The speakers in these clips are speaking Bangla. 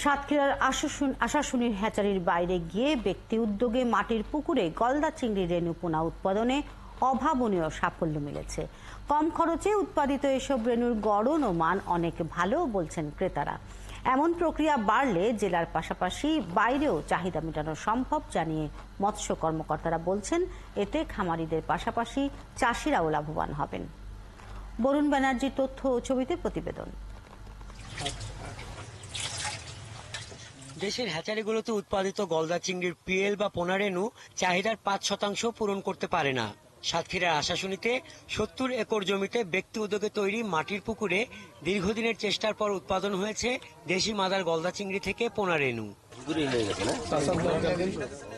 সাতক্ষীরার আশাশুনির হ্যাচারির বাইরে গিয়ে ব্যক্তি উদ্যোগে মাটির পুকুরে গলদা চিংড়ি রেণু পোনা উৎপাদনে অভাবনীয় সাফল্য মিলেছে। কম খরচে উৎপাদিত এসব রেণুর গড়ন ও মান অনেক ভালো বলছেন ক্রেতারা। এমন প্রক্রিয়া বাড়লে জেলার পাশাপাশি বাইরেও চাহিদা মেটানো সম্ভব জানিয়ে মৎস্য কর্মকর্তারা বলছেন, এতে খামারিদের পাশাপাশি চাষিরাও লাভবান হবেন। বরুণ ব্যানার্জির তথ্য ও ছবিতে প্রতিবেদন। দেশের হ্যাচারিগুলোতে উৎপাদিত গলদা চিংড়ির পিএল বা পোনা রেণু চাহিদার ৫% পূরণ করতে পারে না। সাতক্ষীরার আশাশুনিতে ৭০ একর জমিতে ব্যক্তি উদ্যোগে তৈরি মাটির পুকুরে দীর্ঘদিনের চেষ্টার পর উৎপাদন হয়েছে দেশি মাদার গলদা চিংড়ি থেকে পোনা রেণু।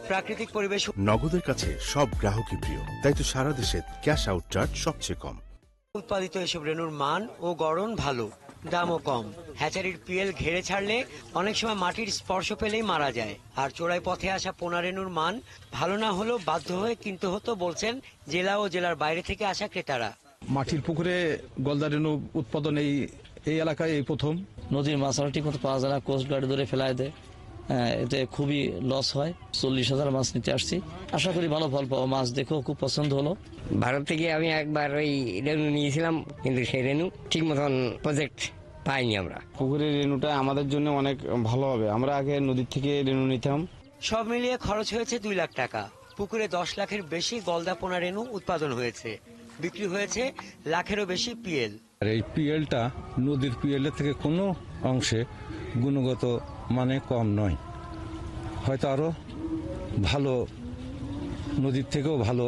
প্রাকৃতিক পরিবেশ, নগদের কাছে সব গ্রাহকই প্রিয়, তাই তো সারা দেশে ক্যাশ আউট চার্জ সবচেয়ে কম। উৎপাদিত এসব রেণুর মান ও গড়ন ভালো, দামও কম। হ্যাচারির পিএল ঘেরে ছাড়লে অনেক সময় মাটির স্পর্শ পেলেই মারা যায়। আর চোরাই পথে আসা পোনা রেণুর মান ভালো না হলেও বাধ্য হয়ে কিনতে হতো বলছেন জেলা ও জেলার বাইরে থেকে আসা ক্রেতারা। মাটির পুকুরে গলদা রেণু উৎপাদন এই এলাকায় এই প্রথম। নদীর মাছরা ঠিক মতো পাওয়া যায় না, কোস্ট গার্ড ধরে ফেলায় দেয়, এতে খুবই লস হয়। 40,000 মাছ নিতে আসছি, আশা করি ভালো ফল পাবো। মাছ দেখেও খুব পছন্দ হলো। ভারত থেকে আমি একবার ওই রেণু নিয়েছিলাম, কিন্তু সেই রেণু ঠিক মতন প্রজেক্ট পাইনি আমরা। পুকুরের রেণুটা আমাদের জন্য অনেক ভালো হবে। আমরা আগে নদীর থেকে রেণু নিতাম। সব মিলিয়ে খরচ হয়েছে 2 লাখ টাকা। পুকুরে 10 লাখের বেশি গলদা পোনা রেণু উৎপাদন হয়েছে, বিক্রি হয়েছে লাখেরও বেশি পিএল। আর এই পিএলটা নদীর পিএলের থেকে কোনো অংশে গুণগত মানে কম নয়, হয়তো আরো ভালো, নদীর থেকেও ভালো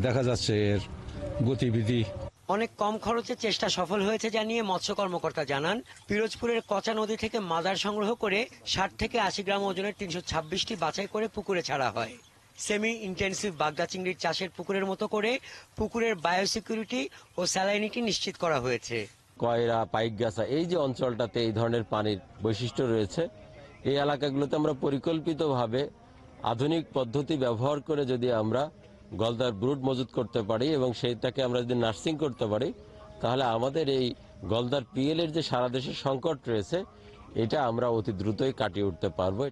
দেখা যাচ্ছে এর গতিবিধি। অনেক কম খরচে চেষ্টা সফল হয়েছে জানিয়ে মৎস্য কর্মকর্তা জানান, পিরোজপুরের কচা নদী থেকে মাদার সংগ্রহ করে 60 থেকে 80 গ্রাম ওজনের 326টি বাছাই করে পুকুরে ছাড়া হয়। সেমি ইন্টেন্সিভ বাগদা চিংড়ির চাষের পুকুরের মতো করে পুকুরের বায়োসিকিউরিটি ও স্যালাইনিটি নিশ্চিত করা হয়েছে। কয়রা, পাইকগাছা এই যে অঞ্চলটাতে এই ধরনের পানির বৈশিষ্ট্য রয়েছে, এই এলাকাগুলোতে আমরা পরিকল্পিতভাবে আধুনিক পদ্ধতি ব্যবহার করে যদি আমরা গলদার ব্রুড মজুত করতে পারি এবং সেইটাকে আমরা যদি নার্সিং করতে পারি, তাহলে আমাদের এই গলদার পিএল এর যে সারা দেশে সংকট রয়েছে, এটা আমরা অতি দ্রুতই কাটিয়ে উঠতে পারবো।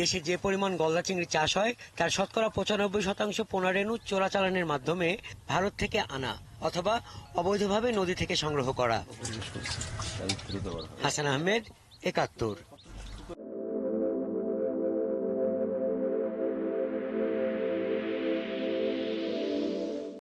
দেশে যে পরিমাণ গলদা চিংড়ি চাষ হয় তার শতকরা 95% পোনা রেণু চোরাচালানের মাধ্যমে ভারত থেকে আনা অথবা অবৈধভাবে নদী থেকে সংগ্রহ করা। হাসান আহমেদ, ৭১।